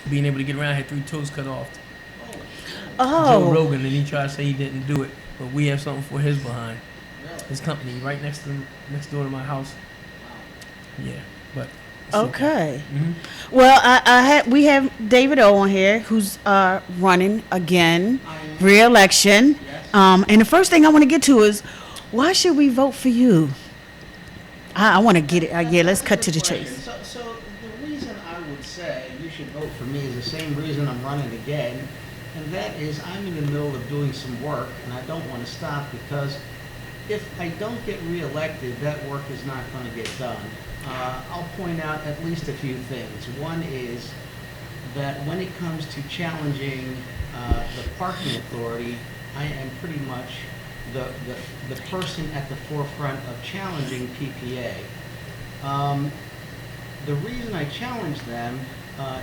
being able to get around. I had 3 toes cut off. Joe Oh, Rogan, and he tried to say he didn't do it, but we have something for his behind. Really? His company right next door to my house. Yeah, but it's okay. okay. Hmm. Well, we have David O on here who's running again, I am. re-election. Yes. And the first thing I want to get to is why should we vote for you? I want to get it. Yeah, let's That's a cut good to the question. chase. So the reason I would say you should vote for me is the same reason I'm running again, and that is I'm in the middle of doing some work, and I don't want to stop because if I don't get reelected, that work is not going to get done. I'll point out at least a few things. One is that when it comes to challenging the parking authority, I am pretty much the person at the forefront of challenging PPA. Um, the reason I challenge them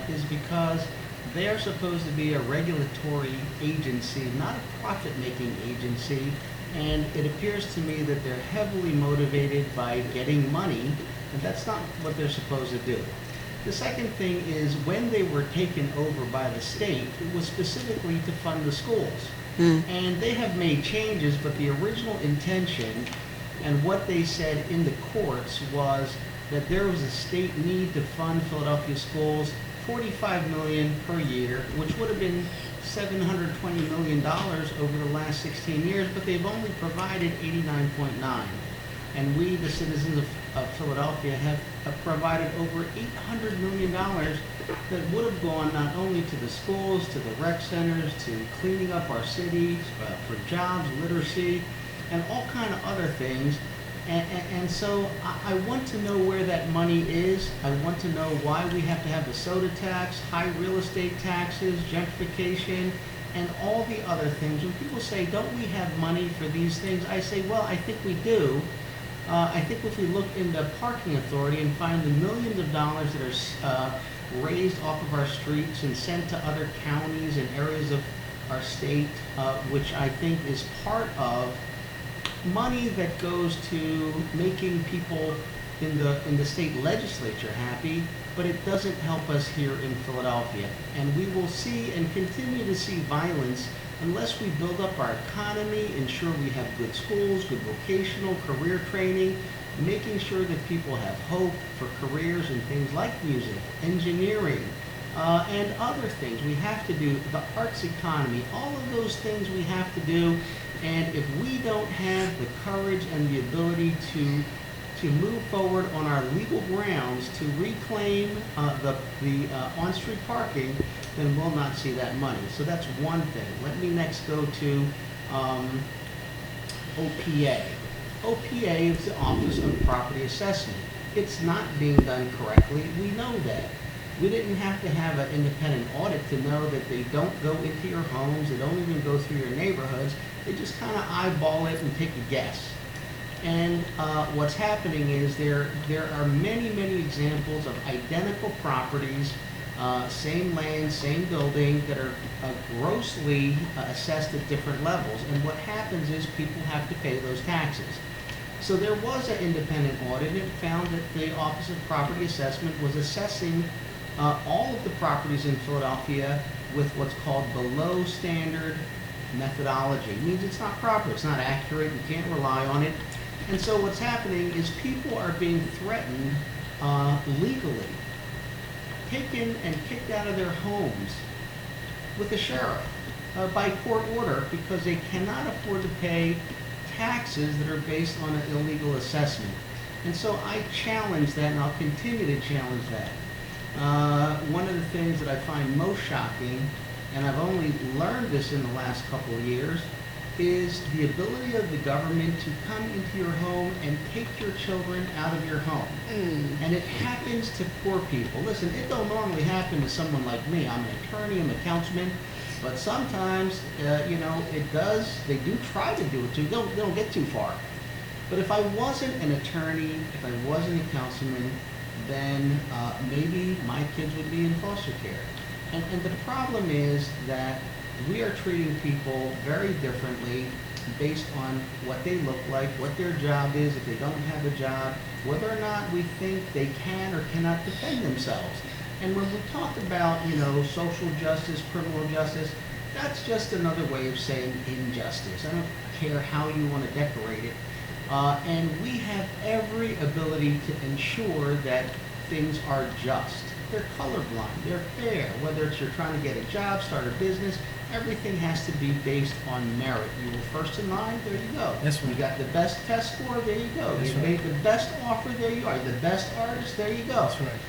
is because they are supposed to be a regulatory agency, not a profit-making agency, and it appears to me that they're heavily motivated by getting money, and that's not what they're supposed to do. The second thing is when they were taken over by the state, it was specifically to fund the schools. And they have made changes, but the original intention and what they said in the courts was that there was a state need to fund Philadelphia schools $45 million per year, which would have been $720 million over the last 16 years, but they've only provided 89.9. And we, the citizens of Philadelphia, have provided over $800 million that would have gone not only to the schools, to the rec centers, to cleaning up our cities, for jobs, literacy, and all kind of other things. And so I want to know where that money is. I want to know why we have to have the soda tax, high real estate taxes, gentrification, and all the other things. When people say, don't we have money for these things? I say, well, I think we do. I think if we look in the parking authority and find the millions of dollars that are raised off of our streets and sent to other counties and areas of our state, which I think is part of money that goes to making people in the state legislature happy, but it doesn't help us here in Philadelphia. And we will see and continue to see violence unless we build up our economy, ensure we have good schools, good vocational career training, making sure that people have hope for careers in things like music, engineering, and other things we have to do, the arts economy, all of those things we have to do. And if we don't have the courage and the ability to move forward on our legal grounds to reclaim the on-street parking, then we'll not see that money. So that's one thing. Let me next go to OPA. OPA is the Office of Property Assessment. It's not being done correctly. We know that. We didn't have to have an independent audit to know that they don't go into your homes, they don't even go through your neighborhoods. They just kind of eyeball it and take a guess. And what's happening is there are many, many examples of identical properties, same land, same building, that are grossly assessed at different levels. And what happens is people have to pay those taxes. So there was an independent audit, and it found that the Office of Property Assessment was assessing all of the properties in Philadelphia with what's called below standard methodology. It means it's not proper, it's not accurate, you can't rely on it. And so what's happening is people are being threatened legally, taken and kicked out of their homes with the sheriff by court order because they cannot afford to pay taxes that are based on an illegal assessment. And so I challenge that, and I'll continue to challenge that. One of the things that I find most shocking, and I've only learned this in the last couple of years, is the ability of the government to come into your home and take your children out of your home. And it happens to poor people. Listen, it don't normally happen to someone like me. I'm an attorney, I'm a councilman, but sometimes, it does. They do try to do it too. They don't get too far. But if I wasn't an attorney, if I wasn't a councilman, then maybe my kids would be in foster care. And the problem is that we are treating people very differently based on what they look like, what their job is, if they don't have a job, whether or not we think they can or cannot defend themselves. And when we talk about, social justice, criminal justice, that's just another way of saying injustice. I don't care how you want to decorate it. And we have every ability to ensure that things are just. They're colorblind, they're fair, whether it's you're trying to get a job, start a business, everything has to be based on merit. You were first in line, there you go. That's right. You got the best test score, there you go. That's You right. made the best offer, there you are. The best artist, there you go. That's right.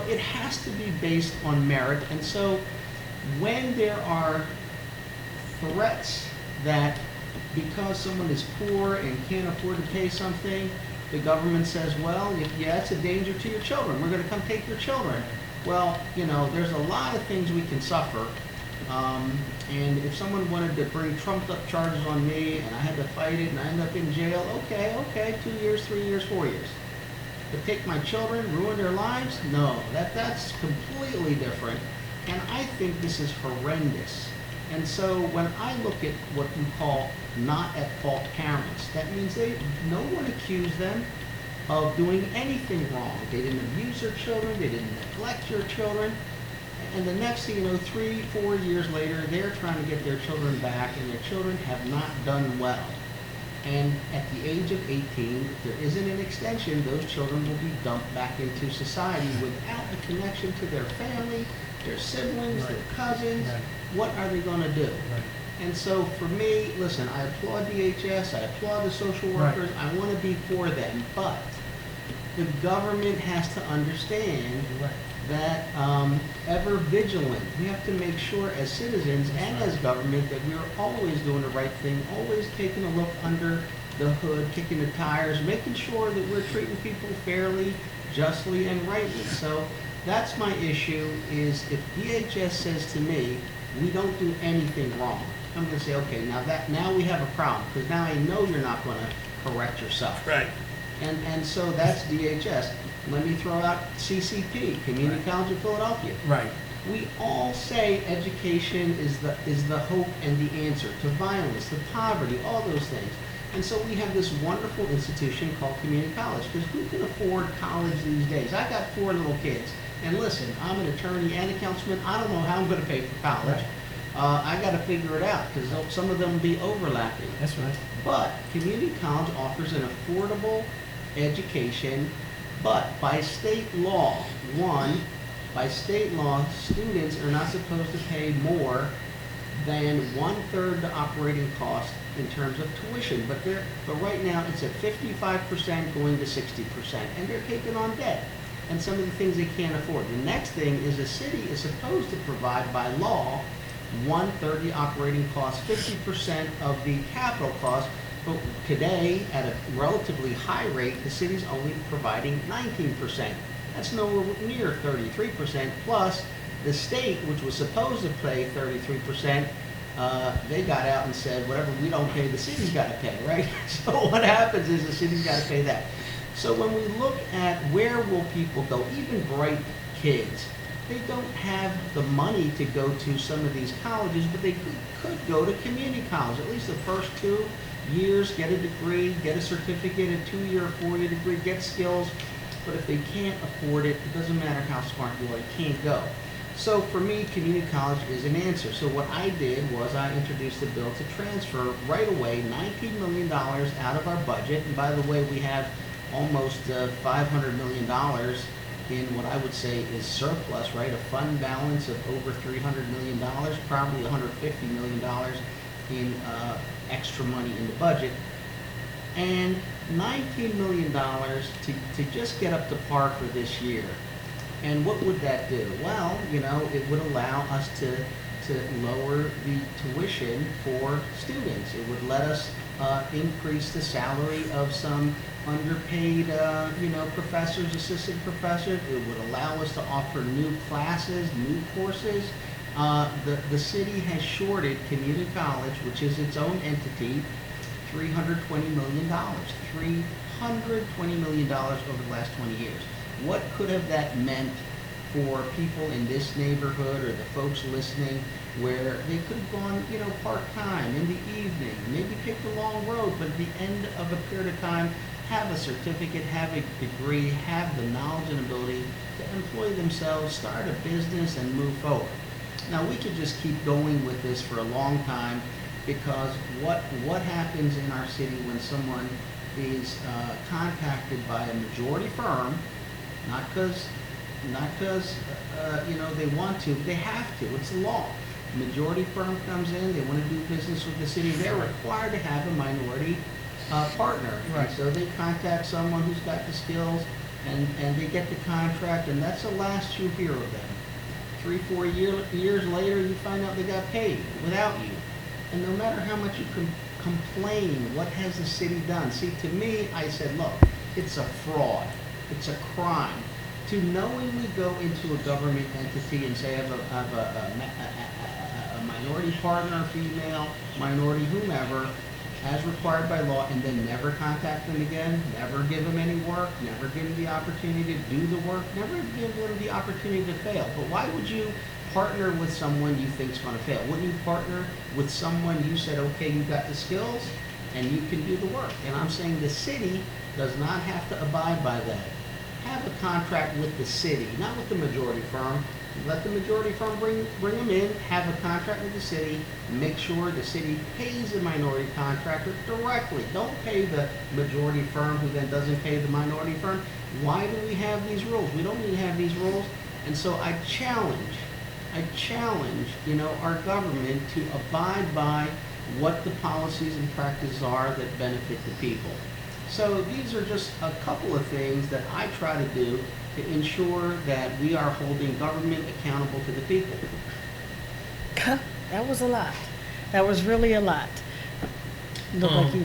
It has to be based on merit. And so when there are threats that because someone is poor and can't afford to pay something, the government says, well, yeah, it's a danger to your children. We're going to come take your children. Well, there's a lot of things we can suffer. And if someone wanted to bring trumped up charges on me and I had to fight it and I end up in jail, okay, 2 years, 3 years, 4 years. But take my children, ruin their lives? No, that's completely different. And I think this is horrendous. And so when I look at what we call not at fault parents, that means no one accused them of doing anything wrong. They didn't abuse their children, they didn't neglect your children. And the next thing you know, 3, 4 years later, they're trying to get their children back and their children have not done well. And at the age of 18, if there isn't an extension, those children will be dumped back into society without a connection to their family, their siblings, their cousins. Right. What are they going to do? Right. And so for me, listen, I applaud DHS, I applaud the social workers, I want to be for them, but the government has to understand You're right. that ever vigilant. We have to make sure as citizens and as government that we're always doing the right thing, always taking a look under the hood, kicking the tires, making sure that we're treating people fairly, justly, and rightly. So that's my issue, is if DHS says to me, we don't do anything wrong, I'm going to say, okay, now we have a problem, because now I know you're not going to correct yourself. Right. And so that's DHS. Let me throw out CCP, Community Right. College of Philadelphia. Right. We all say education is the hope and the answer to violence, to poverty, all those things. And so we have this wonderful institution called community college, because who can afford college these days? I got 4 little kids. And listen, I'm an attorney and a councilman. I don't know how I'm going to pay for college. Right. I got to figure it out, because some of them will be overlapping. That's right. But community college offers an affordable education, but by state law, students are not supposed to pay more than 1/3 the operating cost in terms of tuition. But right now it's at 55% going to 60%, and they're taking on debt and some of the things they can't afford. The next thing is the city is supposed to provide by law 1/3 the operating cost, 50% of the capital cost. But today, at a relatively high rate, the city's only providing 19%. That's nowhere near 33%. Plus, the state, which was supposed to pay 33%, they got out and said, whatever we don't pay, the city's got to pay, right? So what happens is the city's got to pay that. So when we look at where will people go, even bright kids, they don't have the money to go to some of these colleges, but they could go to community college, at least the first 2 years, get a degree, get a certificate, a 2-year or 4-year degree, get skills. But if they can't afford it, it doesn't matter how smart you are, you can't go. So for me, community college is an answer. So what I did was I introduced a bill to transfer right away $19 million out of our budget. And by the way, we have almost $500 million in what I would say is surplus, right? A fund balance of over $300 million, probably $150 million in extra money in the budget. And $19 million to just get up to par for this year. And what would that do? Well, it would allow us to lower the tuition for students. It would let us increase the salary of some underpaid, professors, assistant professors. It would allow us to offer new classes, new courses. The city has shorted community college, which is its own entity, $320 million. $320 million over the last 20 years. What could have that meant for people in this neighborhood or the folks listening, where they could have gone, part-time in the evening, maybe take the long road, but at the end of a period of time, have a certificate, have a degree, have the knowledge and ability to employ themselves, start a business, and move forward. Now, we could just keep going with this for a long time, because what happens in our city when someone is contacted by a majority firm, not because they want to, they have to. It's the law. The majority firm comes in, they want to do business with the city. They're required to have a minority partner. Right. And so they contact someone who's got the skills, and they get the contract, and that's the last you hear of them. 3-4 years later, you find out they got paid without you. And no matter how much you complain, what has the city done? See, to me, I said, look, it's a fraud. It's a crime to knowingly go into a government entity and say, I have a minority partner, female, minority, whomever, as required by law, and then never contact them again, never give them any work, never give them the opportunity to do the work, never give them the opportunity to fail. But why would you partner with someone you think is going to fail? Wouldn't you partner with someone you said, okay, you got the skills and you can do the work? And I'm saying the city does not have to abide by that. Have a contract with the city, not with the majority firm. Let the majority firm bring them in, have a contract with the city, make sure the city pays the minority contractor directly. Don't pay the majority firm who then doesn't pay the minority firm. Why do we have these rules? We don't need to have these rules. And so I challenge, our government to abide by what the policies and practices are that benefit the people. So these are just a couple of things that I try to do to ensure that we are holding government accountable to the people. That was a lot. That was really a lot. Look like you.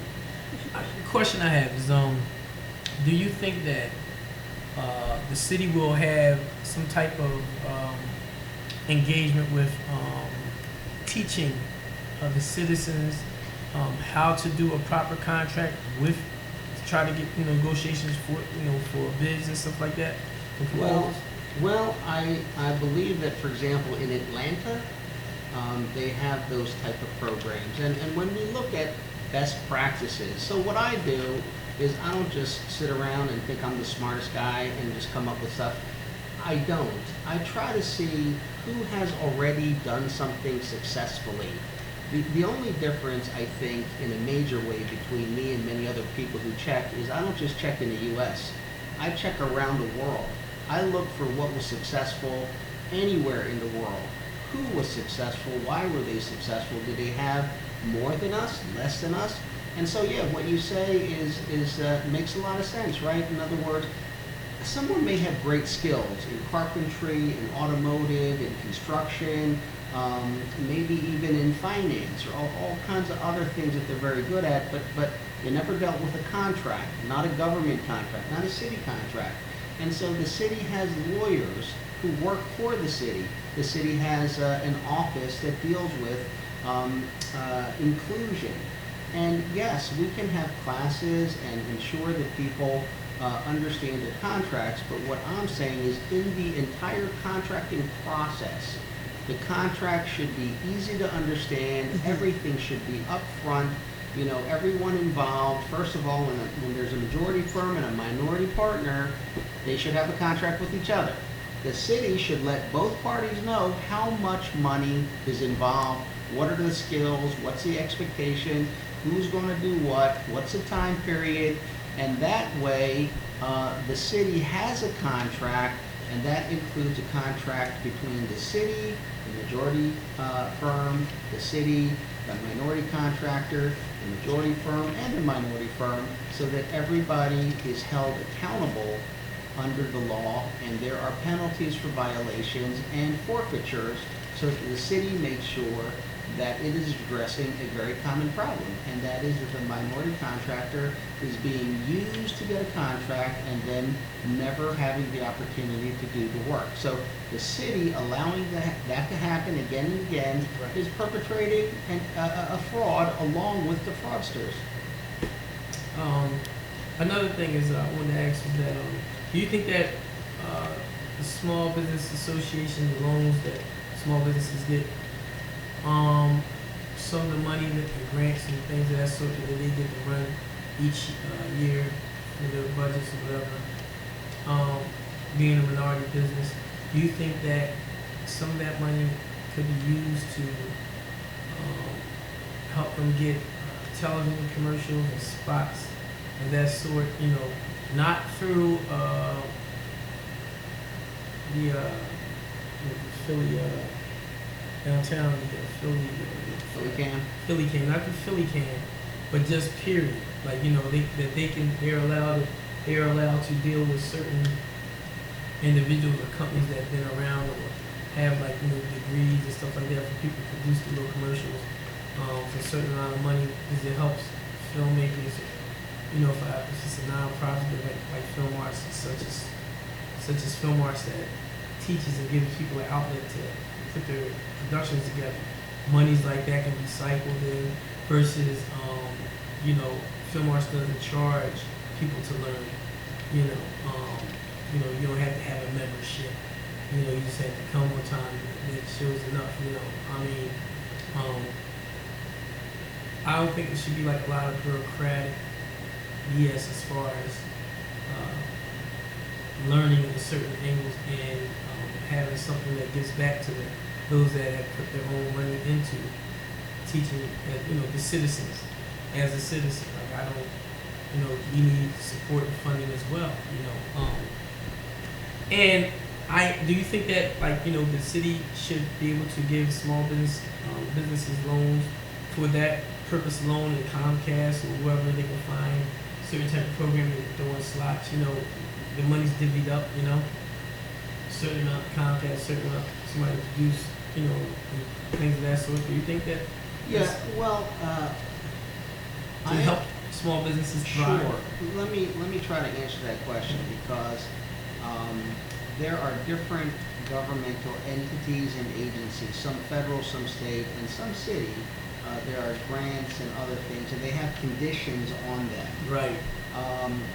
The question I have is, do you think that the city will have some type of engagement with teaching the citizens how to do a proper contract with, to try to get negotiations for bids and stuff like that? Well, I believe that, for example, in Atlanta, they have those type of programs. And when we look at best practices, so what I do is I don't just sit around and think I'm the smartest guy and just come up with stuff. I don't. I try to see who has already done something successfully. The only difference, I think, in a major way between me and many other people who check is I don't just check in the U.S. I check around the world. I look for what was successful anywhere in the world. Who was successful? Why were they successful? Did they have more than us, less than us? And so, yeah, what you say is makes a lot of sense, right? In other words, someone may have great skills in carpentry, in automotive, in construction, maybe even in finance, or all kinds of other things that they're very good at, but they never dealt with a contract, not a government contract, not a city contract. And so the city has lawyers who work for the city. The city has an office that deals with inclusion. And yes, we can have classes and ensure that people understand the contracts, but what I'm saying is in the entire contracting process, the contract should be easy to understand. Everything should be upfront. Everyone involved. First of all, when there's a majority firm and a minority partner, they should have a contract with each other. The city should let both parties know how much money is involved, what are the skills, what's the expectation, who's going to do what's the time period, and that way the city has a contract, and that includes a contract between the city, the majority firm, the city, the minority contractor, the majority firm, and the minority firm, so that everybody is held accountable under the law, and there are penalties for violations and forfeitures, so that the city makes sure that it is addressing a very common problem, and that is if a minority contractor is being used to get a contract and then never having the opportunity to do the work. So the city allowing that to happen again and again is perpetrating a fraud along with the fraudsters. Another thing is I wanted to ask is that do you think that the Small Business Association, the loans that small businesses get, some of the money that the grants and things of that sort that they get to run each year for their budgets or whatever, being a minority business, do you think that some of that money could be used to help them get television commercials and spots of that sort? You know, not through the Philly downtown, So we can. Philly can, not the Philly can, but just period. Like, you know, they're allowed to deal with certain individuals or companies that have been around or have, like, you know, degrees and stuff like that for people to produce the little commercials for a certain amount of money, because it helps filmmakers, you know, if it's a non-profit like film arts such as film arts that teaches and gives people an outlet to put their productions together. Monies like that can be cycled in versus, you know, film arts doesn't charge people to learn. You know, you don't have to have a membership. You know, you just have to come one time and it shows enough. You know, I mean, I don't think it should be like a lot of bureaucratic BS as far as learning the certain angles and having something that gives back to those that have put their own money into teaching, you know, the citizens as a citizen. Like, I don't, you know, we need support and funding as well, you know. And do you think that, like, you know, the city should be able to give small businesses loans for that purpose alone, and Comcast or whoever they can find certain type of programming throwing slots, you know, the money's divvied up, you know, certain amount Comcast, certain amount somebody produce, you know, and things of that sort. Do you think that? Yeah, well, to help small businesses thrive? Sure. Let me try to answer that question, because there are different governmental entities and agencies, some federal, some state, and some city. There are grants and other things, and they have conditions on them. Right.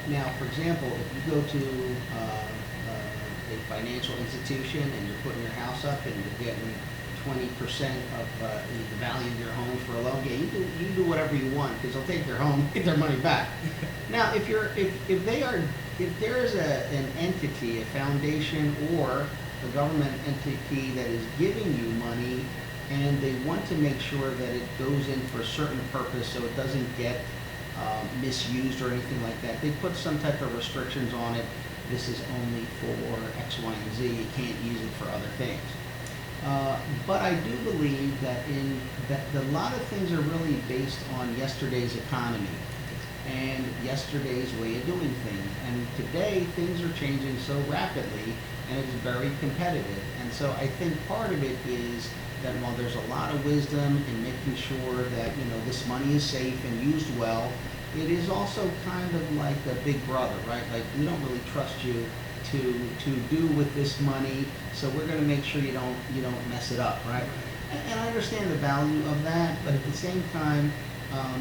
Now, for example, if you go to a financial institution and you're putting your house up and you're getting 20% of the value of your home for a loan, yeah, you do whatever you want, because they'll take their home, get their money back. Now, if there is an entity, a foundation, or a government entity that is giving you money, and they want to make sure that it goes in for a certain purpose so it doesn't get misused or anything like that, they put some type of restrictions on it. This is only for X, Y, and Z. You can't use it for other things. But I do believe that a lot of things are really based on yesterday's economy and yesterday's way of doing things. And today, things are changing so rapidly, and it's very competitive. And so I think part of it is that while there's a lot of wisdom in making sure that, you know, this money is safe and used well, it is also kind of like a big brother, right? Like, we don't really trust you to do with this money, so we're going to make sure you don't mess it up, right? And I understand the value of that, but at the same time,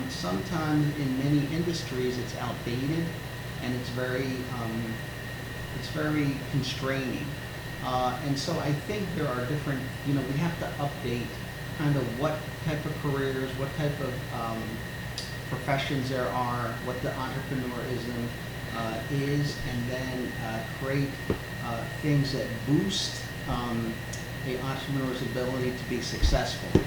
sometimes in many industries it's outdated and it's very constraining. And so I think there are different, you know, we have to update kind of what type of careers, what type of professions there are, what the entrepreneurism is, and then create things that boost the entrepreneur's ability to be successful.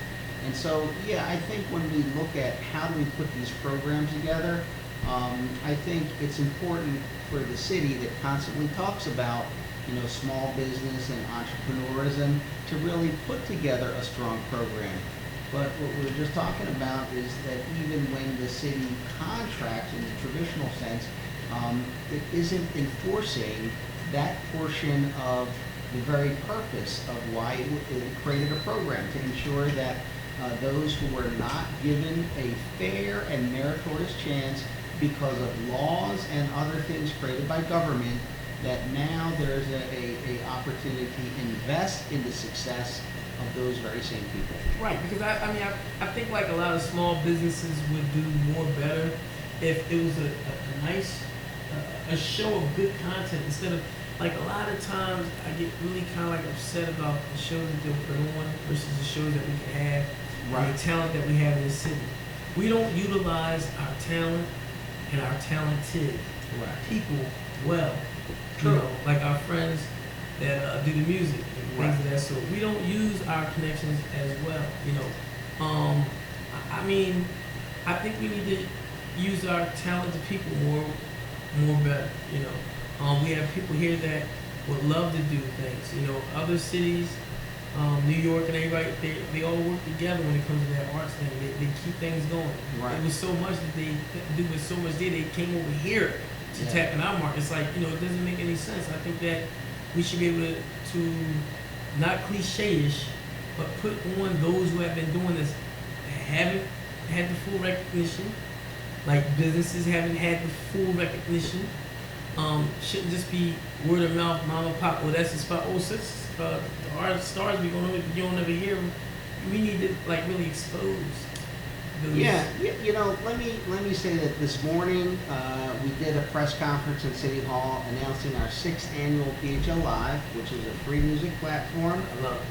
And so, yeah, I think when we look at how do we put these programs together, I think it's important for the city that constantly talks about, you know, small business and entrepreneurism to really put together a strong program. But what we were just talking about is that even when the city contracts in the traditional sense, it isn't enforcing that portion of the very purpose of why it created a program, to ensure that those who were not given a fair and meritorious chance because of laws and other things created by government, that now there's a opportunity to invest in the success of those very same people. Right, because I think like a lot of small businesses would do more better if it was a nice a show of good content, instead of, like, a lot of times I get really kind of like upset about the shows that they'll put on versus the shows that we can have, right, and the talent that we have in the city. We don't utilize our talent and our talented Right. people well. True. You know, like our friends that do the music and Right. things of that sort. We don't use our connections as well. You know, I mean, I think we need to use our talented people more better. You know, we have people here that would love to do things. You know, other cities, New York and everybody, they all work together when it comes to that arts thing. They keep things going. Right. It was so much that they do with so much there. They came over here to tap in our market. It's like, you know, it doesn't make any sense. I think that we should be able to not cliche-ish, but put on those who have been doing this, haven't had the full recognition. Like businesses haven't had the full recognition. Shouldn't just be word of mouth, mom and pop. Well, that's the spot. Oh, since the art stars, you don't ever hear them. We need to like really expose those. Yeah, you know, let me say that this morning we did a press conference in City Hall announcing our 6th annual PHL Live, which is a free music platform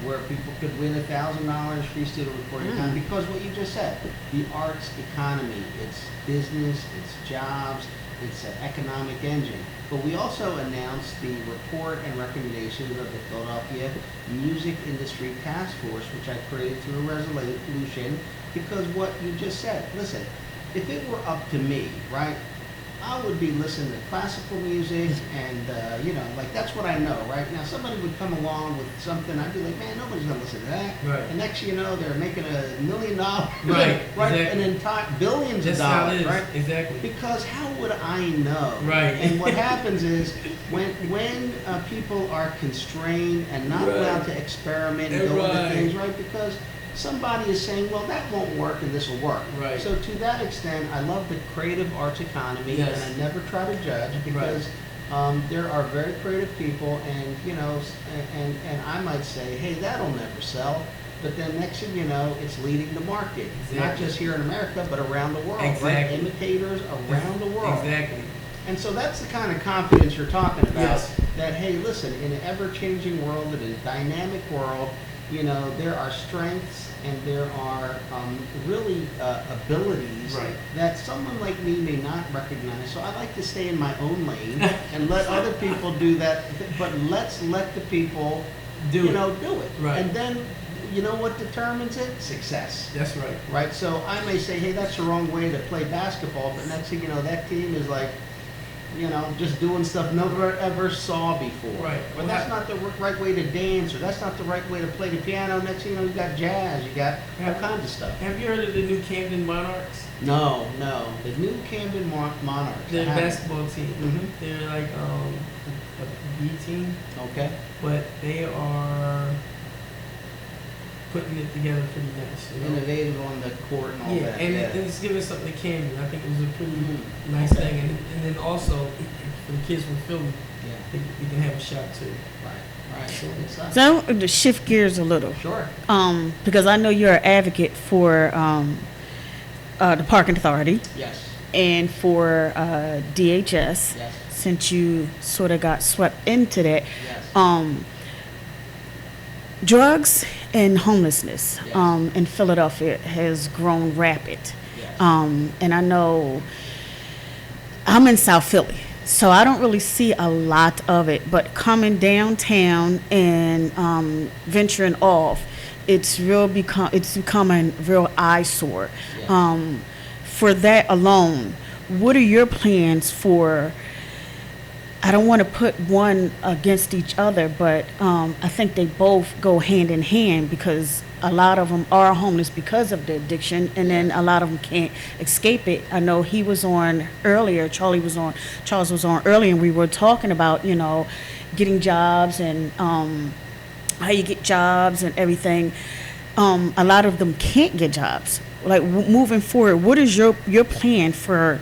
where people could win $1,000 free studio recording time. Because what you just said, the arts economy, it's business, it's jobs, it's an economic engine. But we also announced the report and recommendations of the Philadelphia Music Industry Task Force, which I created through a resolution. Because what you just said, listen, if it were up to me, right, I would be listening to classical music and, you know, like that's what I know, right? Now somebody would come along with something, I'd be like, man, nobody's gonna listen to that. Right. And next thing you know, they're making $1 million, Right, right? exactly. And entire billions That's of how it dollars, is. right? Exactly. Because how would I know? Right. And what happens is when people are constrained and not Right. allowed to experiment and go into Right. things, right? Because somebody is saying, well, that won't work and this will work. Right. So to that extent, I love the creative arts economy, Yes. and I never try to judge because there are very creative people, and you know, and I might say, hey, that'll never sell. But then next thing you know, it's leading the market, not Exactly. just here in America, but around the world, right? Exactly. Imitators around the world. Exactly. And so that's the kind of confidence you're talking about. Yes. That, hey, listen, in an ever-changing world, in a dynamic world, you know, there are strengths and there are really abilities Right. that someone like me may not recognize. So I like to stay in my own lane and let other people do that. But let's let the people, Do it. do it. Right. And then, you know what determines it? Success. That's right. Right? So I may say, hey, that's the wrong way to play basketball, but next thing you know, that team is like, just doing stuff never ever saw before. Right. But that's not the right way to dance, or that's not the right way to play the piano. Next thing you know, you got jazz, you got all kinds of stuff. Have you heard of the new Camden Monarchs? No. The new Camden Monarchs. They're a I haven't. basketball team. Mhm. They're like a B team, Okay. but they are putting it together pretty nice. You know? Innovative on the court and all Yeah, that. and yeah. it's giving something to Camden. I think it was a pretty Mhm. nice Okay. thing, and then also for the kids from Philly, Yeah. we can have a shot too. Right. Good stuff. So I want to shift gears a little, Sure. because I know you're an advocate for the parking authority Yes. and for DHS, Yes. since you sort of got swept into that. Yes. Drugs and homelessness Yes. in Philadelphia has grown rapid. Yes. And I know I'm in South Philly, so I don't really see a lot of it. But coming downtown and venturing off, it's becoming real eyesore. Yes. For that alone, what are your plans for? I don't want to put one against each other, but I think they both go hand in hand because a lot of them are homeless because of the addiction, and then a lot of them can't escape it. I know he was on earlier, Charles was on earlier, and we were talking about, getting jobs and how you get jobs and everything. A lot of them can't get jobs. Like moving forward, what is your plan for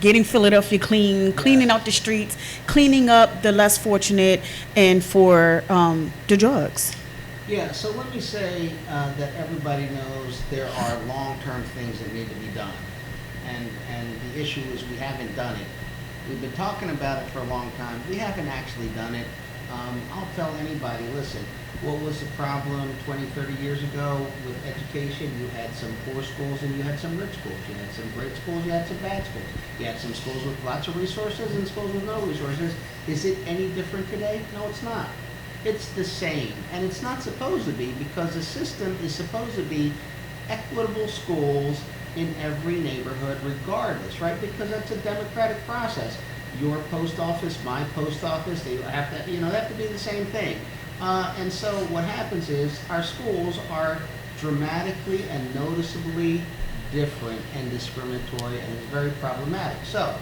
getting Philadelphia cleaning out the streets, cleaning up the less fortunate, and for the drugs? Yeah, so let me say that everybody knows there are long-term things that need to be done. And the issue is we haven't done it. We've been talking about it for a long time. We haven't actually done it. I'll tell anybody, listen, what was the problem 20, 30 years ago with education? You had some poor schools and you had some rich schools. You had some great schools, you had some bad schools. You had some schools with lots of resources and schools with no resources. Is it any different today? No, it's not. It's the same. And it's not supposed to be, because the system is supposed to be equitable schools in every neighborhood regardless, right? Because that's a democratic process. Your post office, my post office, they have to, they have to be the same thing. And so what happens is our schools are dramatically and noticeably different and discriminatory, and it's very problematic. So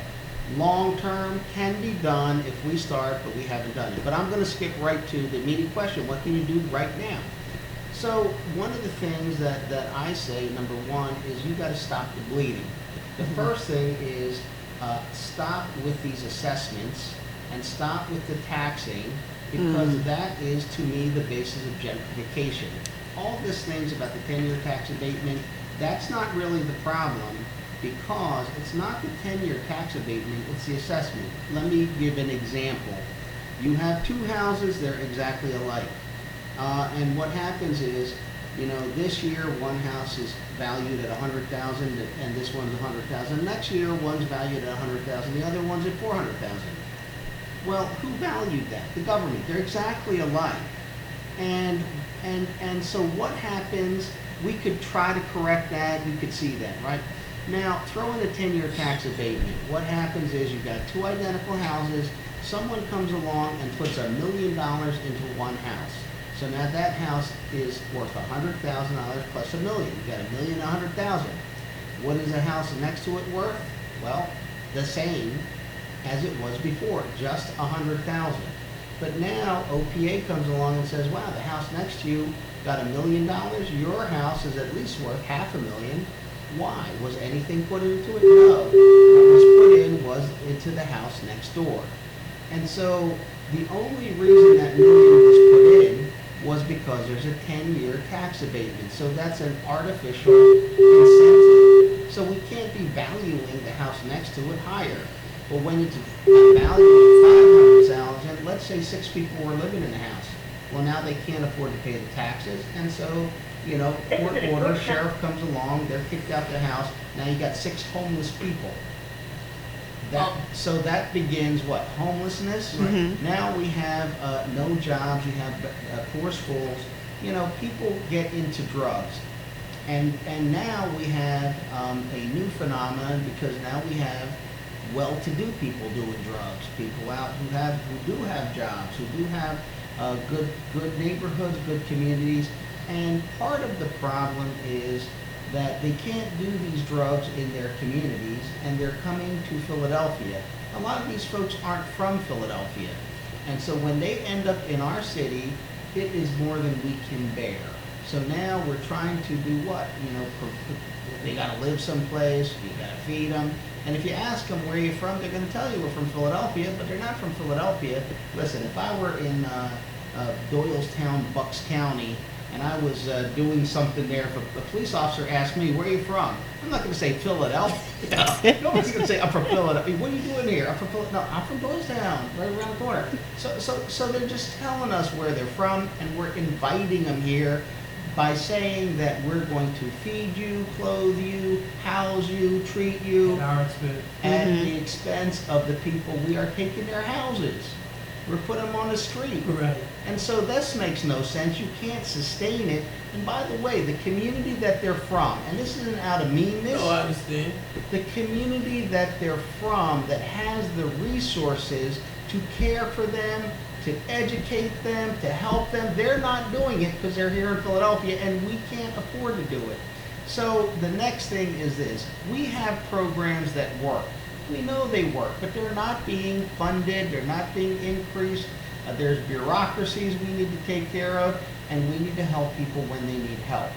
long-term can be done if we start, but we haven't done it. But I'm going to skip right to the immediate question. What can you do right now? So one of the things that I say, number one, is you got to stop the bleeding. The first thing is stop with these assessments and stop with the taxing, because that is, to me, the basis of gentrification. All these things about the 10-year tax abatement, that's not really the problem, because it's not the 10-year tax abatement, it's the assessment. Let me give an example. You have two houses, they're exactly alike. And what happens is, this year one house is valued at $100,000 and this one's $100,000. Next year one's valued at $100,000, the other one's at $400,000. Well, who valued that? The government. They're exactly alike. And so what happens? We could try to correct that. You could see that, right? Now, throw in a 10-year tax abatement. What happens is you've got two identical houses. Someone comes along and puts $1 million into one house. So now that house is worth $100,000 plus $1 million. You've got $1,100,000. What is the house next to it worth? Well, the same as it was before, just $100,000. But now OPA comes along and says, wow, the house next to you got $1 million. Your house is at least worth $500,000. Why? Was anything put into it? No. What was put in was into the house next door. And so the only reason that million was put in was because there's a 10-year tax abatement. So that's an artificial incentive. So we can't be valuing the house next to it higher. But when it's valued at $500,000, let's say 6 people were living in the house. Well, now they can't afford to pay the taxes, and so, court order, sheriff comes along, they're kicked out the house. Now you got 6 homeless people. So that begins what? Homelessness. Mm-hmm. Now we have no jobs. We have poor schools. People get into drugs, and now we have a new phenomenon, because now we have well-to-do people doing drugs. People out who do have jobs, who do have good neighborhoods, good communities. And part of the problem is that they can't do these drugs in their communities, and they're coming to Philadelphia. A lot of these folks aren't from Philadelphia. And so when they end up in our city, it is more than we can bear. So now we're trying to do what? They got to live someplace, you got to feed them. And if you ask them, where are you from, they're going to tell you we're from Philadelphia, but they're not from Philadelphia. Listen, if I were in Doylestown, Bucks County, and I was doing something there, if a police officer asked me, where are you from? I'm not going to say Philadelphia. Nobody's going to say, I'm from Philadelphia. What are you doing here? I'm from Philadelphia. No, I'm from Doylestown, right around the corner. So they're just telling us where they're from, and we're inviting them here by saying that we're going to feed you, clothe you, house you, treat you. At our expense. At the expense of the people. We are taking their houses. We're putting them on the street. Right. And so this makes no sense. You can't sustain it. And by the way, the community that they're from, and this isn't out of meanness. No, I understand. The community that they're from, that has the resources to care for them, to educate them, to help them, they're not doing it because they're here in Philadelphia, and we can't afford to do it. So the next thing is this. We have programs that work. We know they work, but they're not being funded, they're not being increased. There's bureaucracies we need to take care of, and we need to help people when they need help.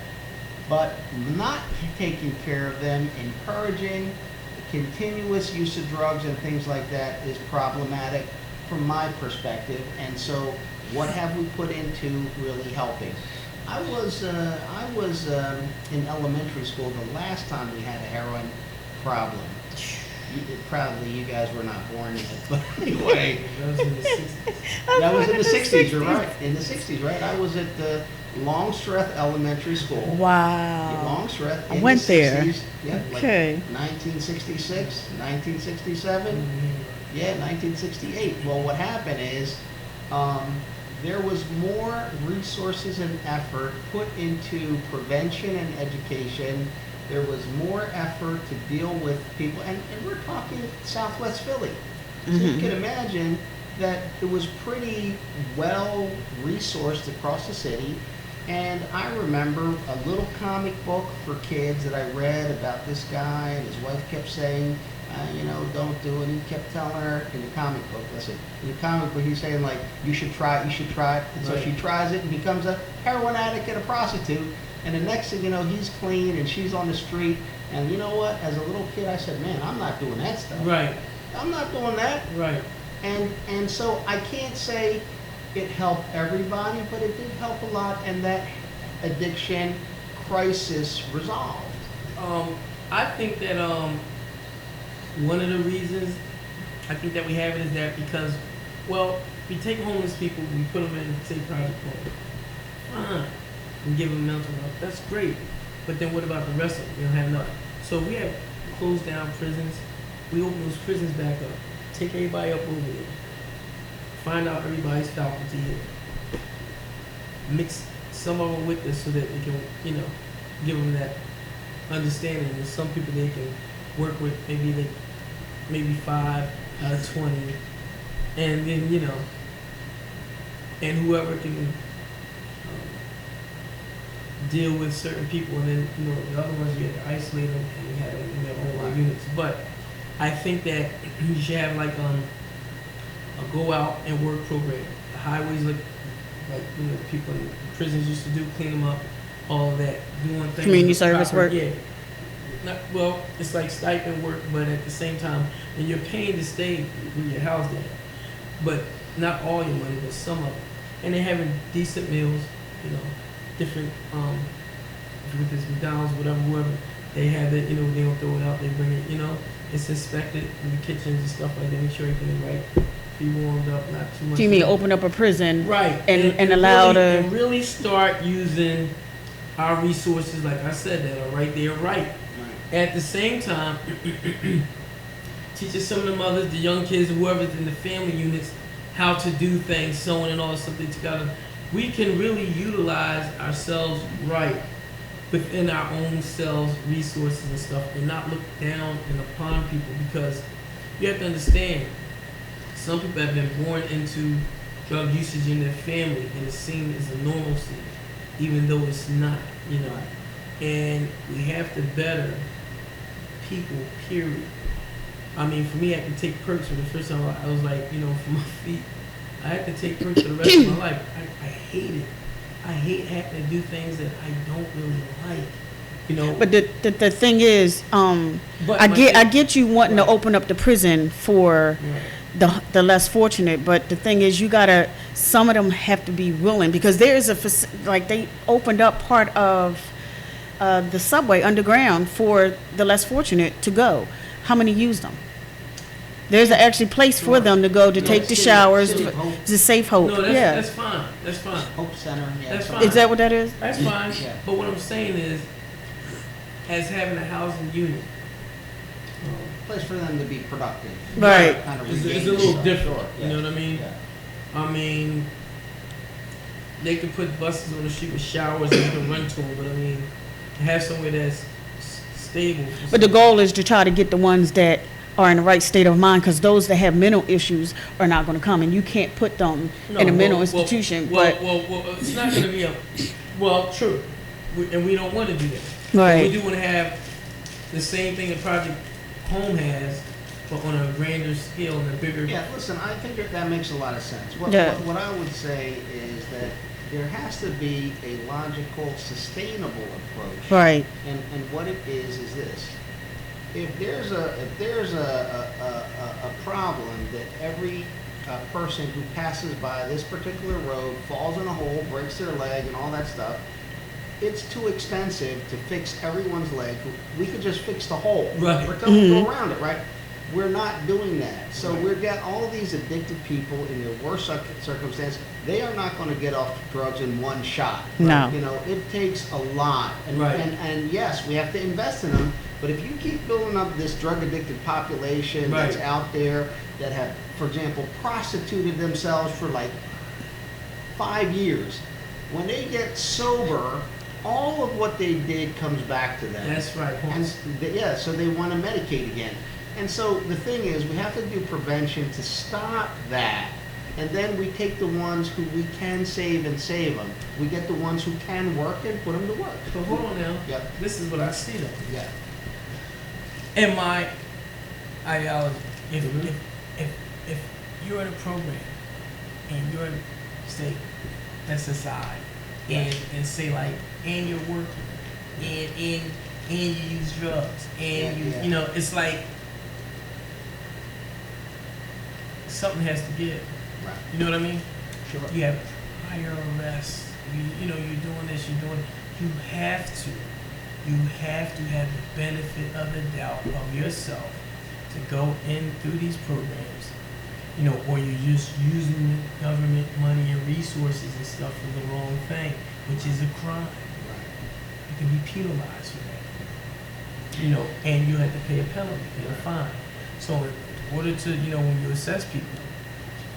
But not taking care of them, encouraging continuous use of drugs and things like that is problematic from my perspective. And so what have we put into really helping? I was in elementary school the last time we had a heroin problem. Probably you guys were not born yet, but anyway. That was in the 60s. That was in the 60s, you're right. In the 60s, right? I was at the Longstreth Elementary School. Wow. Longstreth. I in went the there. 60s. Yeah, Okay. like 1966, 1967. Mm-hmm. Yeah, 1968. Well, what happened is there was more resources and effort put into prevention and education. There was more effort to deal with people, and we're talking Southwest Philly. So you can imagine that it was pretty well resourced across the city. And I remember a little comic book for kids that I read about this guy, and his wife kept saying, don't do it. He kept telling her in the comic book, listen, in the comic book he's saying like, you should try it. And so she tries it and becomes a heroin addict and a prostitute. And the next thing you know, he's clean and she's on the street. And you know what? As a little kid, I said, man, I'm not doing that stuff. Right. I'm not doing that. Right. And so I can't say it helped everybody, but it did help a lot, and that addiction crisis resolved. I think that one of the reasons I think that we have it is that because, well, we take homeless people, we put them in, say, private home. Fine. And give them mental health. That's great. But then what about the rest of them? We don't have nothing. So we have closed down prisons. We open those prisons back up. Take everybody up over there. Find out everybody's faculty. Mix some of them with this so that they can, give them that understanding. And some people they can work with, maybe 5 out of 20. And then, and whoever can deal with certain people, and then the other ones you have to isolate them and you have them in their own little units. But I think that you should have like a go out and work program. The highways like people in prisons used to do, clean them up, all of that, doing things. Community service proper, work. Yeah. Well, it's like stipend work, but at the same time, and you're paying to stay with your house there. But not all your money, but some of it. And they're having decent meals, different, if it's McDonald's, whoever, they have it, they don't throw it out, they bring it, it's inspected in the kitchens and stuff like that, make sure everything is right, be warmed up, not too much. Do you mean open up a prison? Right. And allow really, the... And really start using our resources, like I said, that are right there, right. At the same time, teaching some of the mothers, the young kids, whoever's in the family units, how to do things, sewing and all something together. We can really utilize ourselves right within our own selves, resources and stuff, and not look down and upon people, because you have to understand, some people have been born into drug usage in their family and it's seen as a normalcy, even though it's not, And we have to better people, period. I mean, for me, I could take perks for the first time. I was like, for my feet, I had to take perks for the rest of my life. I hate it. I hate having to do things that I don't really like. But the thing is, But I get you wanting to open up the prison for the less fortunate, but the thing is, some of them have to be willing, because there is they opened up part of the subway underground for the less fortunate to go. How many use them? There's actually place for them to go to take the showers. It's a safe hope. No, that's fine. That's fine. Hope Center. Yeah, That's fine. Is that what that is? That's fine. Yeah. But what I'm saying is, as having a housing unit, Place for them to be productive. Right. Kind of it's regain a little stuff. different. Sure, You know what I mean? Yeah. I mean, they could put buses on the street with showers and you can run to them, but I mean, have somewhere that's stable. But the goal is to try to get the ones that are in the right state of mind, because those that have mental issues are not going to come, and you can't put them in a mental institution. Well, it's not going to be true, and we don't want to do that. Right. We do want to have the same thing that Project Home has, but on a grander scale and a bigger. Yeah, listen, I think that makes a lot of sense. What I would say is that there has to be a logical, sustainable approach. Right. And what it is this. If there's a problem that every person who passes by this particular road falls in a hole, breaks their leg, and all that stuff, it's too expensive to fix everyone's leg. We could just fix the hole. Right. We're going to go around it, right? We're not doing that. So Right. we've got all these addicted people in their worst circumstance. They are not going to get off drugs in one shot. No. You know, it takes a lot. And, Right. and yes, we have to invest in them. But if you keep building up this drug addicted population that's Right. out there that have, for example, prostituted themselves for like 5 years, when they get sober, all of what they did comes back to them. That's right. And yeah, so they want to medicate again. And so the thing is, we have to do prevention to stop that. And then we take the ones who we can save and save them. We get the ones who can work and put them to work. So hold on now. Yep. This is what I see though. Yeah. In my ideology, if, Mhm. if you're in a program and you're in say SSI and say like and you're working and you use drugs and Yeah. you know it's like something has to give. Right. You know what I mean? Sure. You have prior arrests. You know you're doing this. You're doing. You have to. You have to have the benefit of the doubt of yourself to go in through these programs, you know, or you're just using government money and resources and stuff for the wrong thing, which is a crime. You can be penalized for that, you know, and you have to pay a penalty, pay a fine. So in order to, you know, when you assess people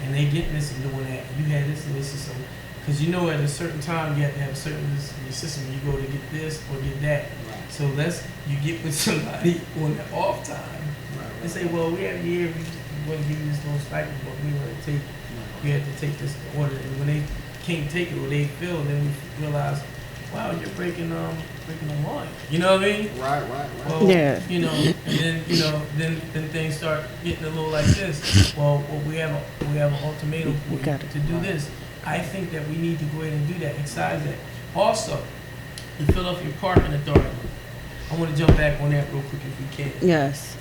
and they get this and doing that, you had this and this and something. Because you know at a certain time you have to have a certain list in your system. You go to get this or get that. Right. So you get with somebody on the off time and say, well, we have here, we want to give you this little stipend, but we want to take, you have to take this order. And when they can't take it or they feel, then we realize, wow, you're breaking the law. You know what I mean? Right. Well, Yeah. you know, and then you know, then things start getting a little like this. Well, we have an ultimatum for We you got it. to do this. I think that we need to go ahead and do that. Besides that, also, the Philadelphia Parking Authority. I want to jump back on that real quick if we can. Yes.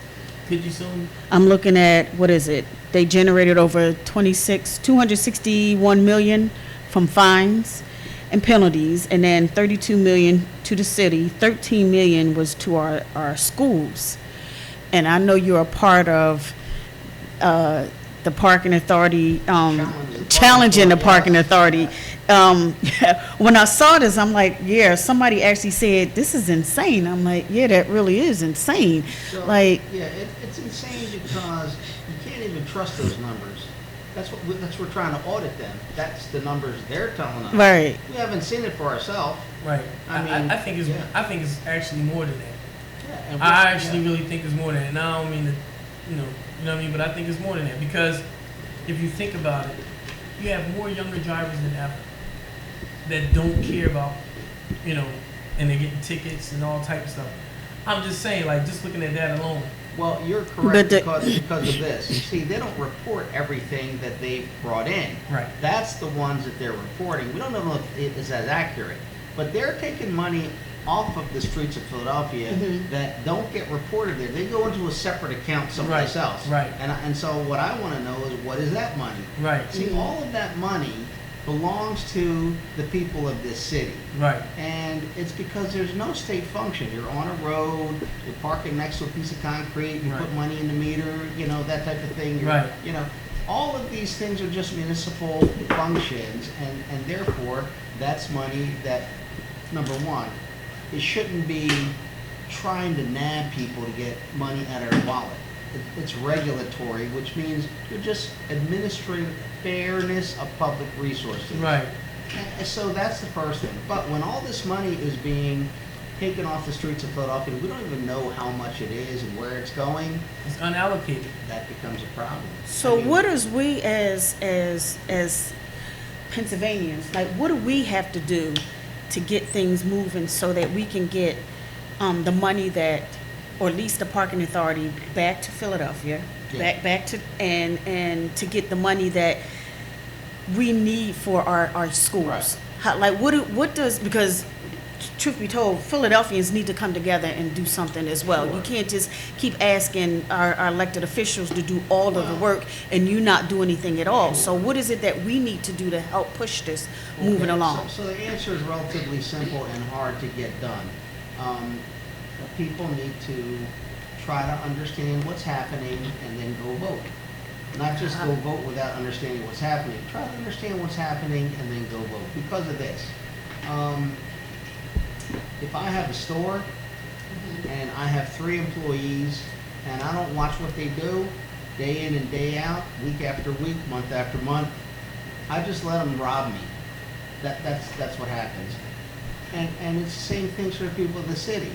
Could you soon? I'm looking at, what is it? They generated over 261 million from fines and penalties, and then 32 million to the city, 13 million was to our schools. And I know you're a part of the parking authority, challenging the parking authority. When I saw this, I'm like, yeah, somebody actually said, this is insane. I'm like, yeah, that really is insane. So, Like, yeah, it's insane because you can't even trust those numbers. That's what we're trying to audit them. That's the numbers they're telling us. right. We haven't seen it for ourselves. Right. I mean, I think it's yeah. I think it's actually more than that. Yeah, and I actually really think it's more than that. And I don't mean to, you know what I mean, but I think it's more than that because if you think about it, you have more younger drivers than ever that don't care about, you know, and they're getting tickets and all type of stuff. I'm just saying, like, just looking at that alone. Well, you're correct because of this. You see, they don't report everything that they've brought in. Right. That's the ones that they're reporting. We don't know if it is as accurate, but they're taking money off of the streets of Philadelphia that don't get reported there. They go into a separate account someplace Right, else. right. And so what I want to know is what is that money? Right. See, all of that money belongs to the people of this city. Right. And it's because there's no state function. You're on a road, you're parking next to a piece of concrete, you Right. put money in the meter, you know, that type of thing. Right. You know, all of these things are just municipal functions, and therefore, that's money that, number one, it shouldn't be trying to nab people to get money out of their wallet. It's regulatory, which means you're just administering fairness of public resources. Right. And so that's the first thing. But when all this money is being taken off the streets of Philadelphia, we don't even know how much it is and where it's going, It's unallocated. that becomes a problem. So I mean, what is we as Pennsylvanians, like, what do we have to do to get things moving so that we can get the money that, or at least the parking authority, back to Philadelphia, Yeah. back to, and to get the money that we need for our schools? Right. How, like, what does, because truth be told, Philadelphians need to come together and do something as well. Sure. You can't just keep asking our elected officials to do all of the work and you not do anything at all. So what is it that we need to do to help push this moving Okay, along? So the answer is relatively simple and hard to get done. People need to try to understand what's happening and then go vote. Not just go vote without understanding what's happening. Try to understand what's happening and then go vote. Because of this, if I have a store and I have 3 employees and I don't watch what they do day in and day out, week after week, month after month, I just let them rob me. That's what happens. And it's the same thing for the people of the city.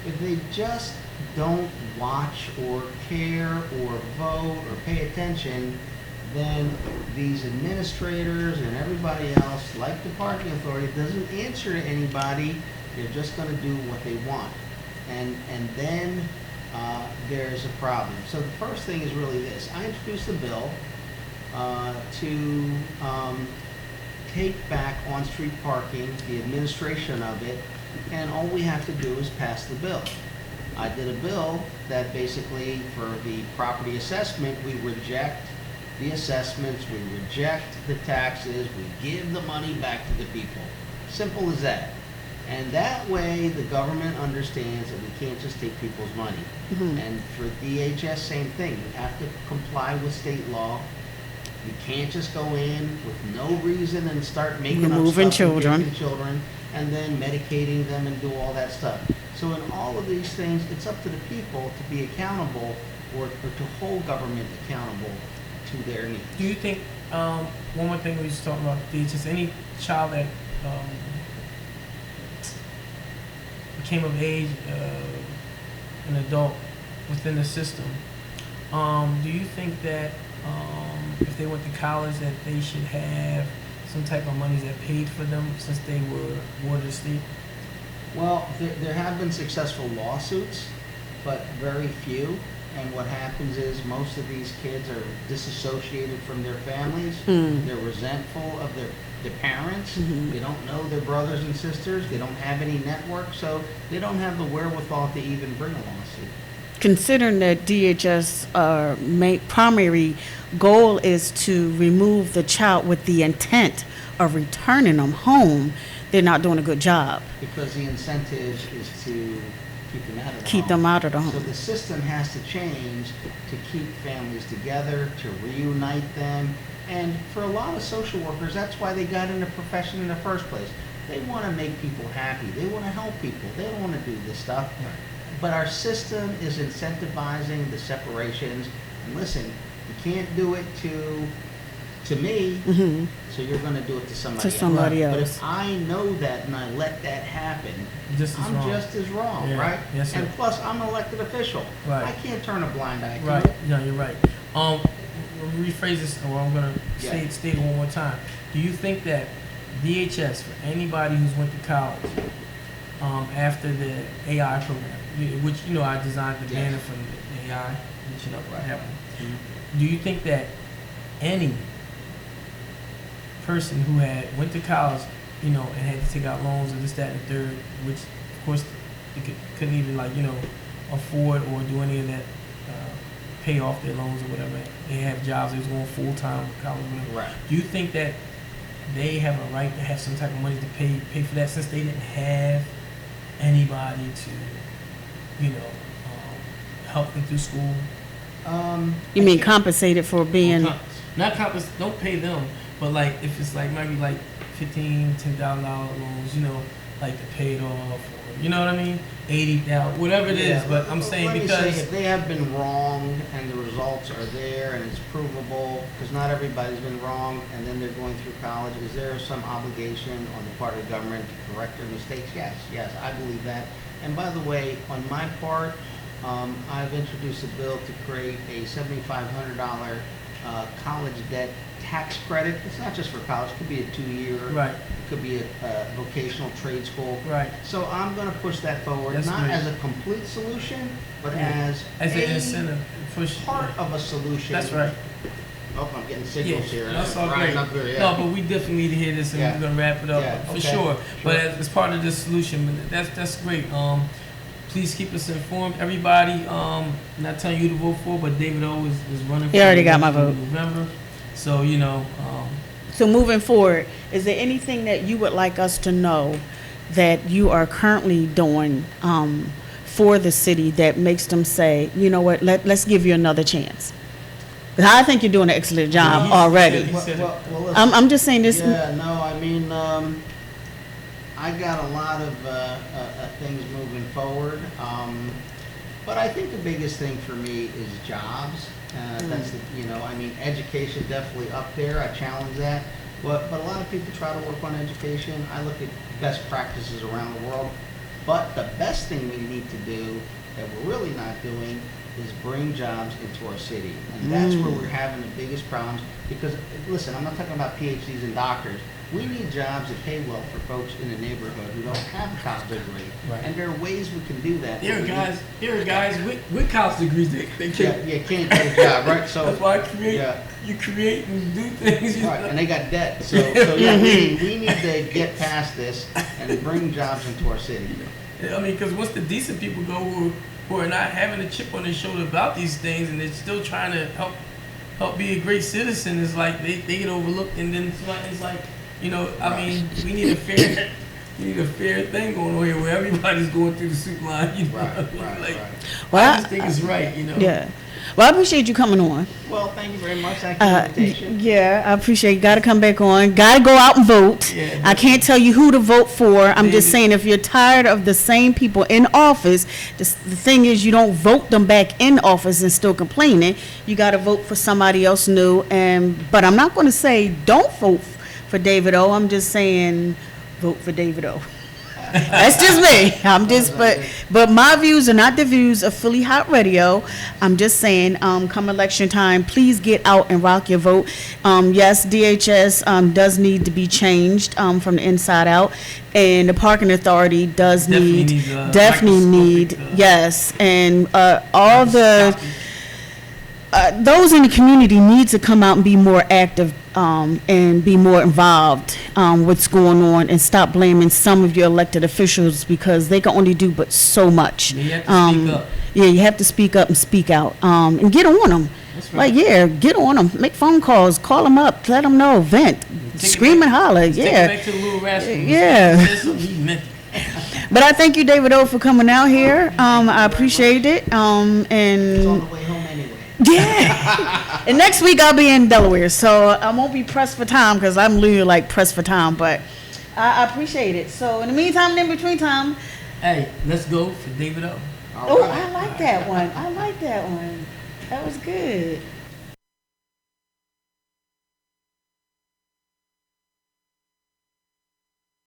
If they just don't watch or care or vote or pay attention, then these administrators and everybody else, like the parking authority, doesn't answer to anybody. They're just going to do what they want. And then there's a problem. So the first thing is really this. I introduced a bill to take back on-street parking, the administration of it, and all we have to do is pass the bill. I did a bill that basically, for the property assessment, we reject the assessments, we reject the taxes, we give the money back to the people. Simple as that. And that way, the government understands that we can't just take people's money. And for DHS, same thing. You have to comply with state law. You can't just go in with no reason and start making Removing up stuff children. and kicking children and then medicating them and do all that stuff. So in all of these things, it's up to the people to be accountable or to hold government accountable to their needs. Do you think, one more thing we was talking about, just any child that became of age, an adult within the system, do you think that if they went to college that they should have some type of money that paid for them since they were ward of the state? Well, there have been successful lawsuits, but very few. And what happens is most of these kids are disassociated from their families. They're resentful of their parents. They don't know their brothers and sisters. They don't have any network, so they don't have the wherewithal to even bring a lawsuit. Considering that DHS primary goal is to remove the child with the intent of returning them home, they're not doing a good job. Because the incentive is to keep them out of the home. Keep them out of the So home. the system has to change to keep families together, to reunite them. And for a lot of social workers, that's why they got in the profession in the first place. They want to make people happy. They want to help people. They don't want to do this stuff. But our system is incentivizing the separations. And listen, you can't do it to me, so you're going to do it to somebody else. To somebody But else. if I know that and I let that happen, Just as I'm wrong. just as wrong, Yeah. right? Yes, sir. And plus, I'm an elected official. Right. I can't turn a blind eye to Right. it. No, you're right. Rephrase this, or I'm gonna state it one more time. Do you think that DHS, for anybody who's went to college, after the AI program, which I designed the banner for the AI, that one. Do you think that any person who had went to college, and had to take out loans or this, that, and the third, which of course they couldn't even afford or do any of that, pay off their loans or whatever. They have jobs, they was going full time with college, whatever. Right. Do you think that they have a right to have some type of money to pay for that, since they didn't have anybody to, help them through school? You mean compensated for being? Not compensate. Don't pay them, but if it's maybe $10,000 loans, to pay it off, or, you know what I mean? 80,000, whatever it is. But I'm saying let me because say, if they have been wrong and the results are there and it's provable, because not everybody's been wrong, and then they're going through college, is there some obligation on the part of the government to correct their mistakes? Yes, I believe that. And by the way, on my part, I've introduced a bill to create a $7,500 college debt tax credit. It's not just for college. It could be a 2-year. Right. It could be a vocational trade school. Right. So I'm going to push that forward, That's not great. as a complete solution, but Yeah. as an a incentive, push. part of a solution. That's right. Oh, I'm getting signals here. That's all Rising great. up here, yeah. No, but we definitely need to hear this, and Yeah. we're gonna wrap it up Yeah, for okay. sure. Sure. But as part of this solution, that's great. Please keep us informed, everybody. Not telling you to vote for, but David O is running. He already got my election vote. in November, so So moving forward, is there anything that you would like us to know that you are currently doing for the city that makes them say, you know what, let's give you another chance? 'Cause I think you're doing an excellent job He already. said it. Listen, I'm just saying this. yeah, no, I mean, I got a lot of things moving forward, but I think the biggest thing for me is jobs. That's I mean, education definitely up there. I challenge that, but a lot of people try to work on education. I look at best practices around the world, but the best thing we need to do that we're really not doing is bring jobs into our city, and that's where we're having the biggest problems. Because listen, I'm not talking about PhDs and doctors. We need jobs that pay well for folks in the neighborhood who don't have a college degree, Right. and there are ways we can do that. There are guys with college degrees that can't. You can't get a job, right? So That's why you create and do things. right, and they got debt. So yeah, we need to get past this and bring jobs into our city. I mean, because once the decent people go who are not having a chip on their shoulder about these things and they're still trying to help be a great citizen, it's like they get overlooked, and then it's like I mean, we need a fair thing going on here where everybody's going through the soup line. Right. I just think it's right. Yeah. Well, I appreciate you coming on. Well, thank you very much. Thank you for the invitation. Yeah, I appreciate you. Got to come back on. Got to go out and vote. Yeah, I can't tell you who to vote for. I'm just Maybe. saying, if you're tired of the same people in office, the thing is, you don't vote them back in office and still complaining. You got to vote for somebody else new. But I'm not going to say don't vote for David O. I'm just saying vote for David O. That's just me. I'm just, but my views are not the views of Philly Hot Radio. I'm just saying, come election time, please get out and rock your vote. Yes, DHS does need to be changed from the inside out, and the parking authority does definitely need, yes, and all the. Those in the community need to come out and be more active and be more involved what's going on, and stop blaming some of your elected officials, because they can only do but so much. You have to speak up. Yeah, you have to speak up and speak out and get on them. That's right. Get on them. Make phone calls. Call them up. Let them know. Vent. Scream and holler. Take it back to the little rascal. Yeah. But I thank you, David O, for coming out here. I appreciate it. It's on the way home anyway. Yeah. And next week I'll be in Delaware, so I won't be pressed for time, because I'm literally like pressed for time. But I appreciate it. So in the meantime, and in between time. Hey, let's go for David O. All right. I like that one. That was good.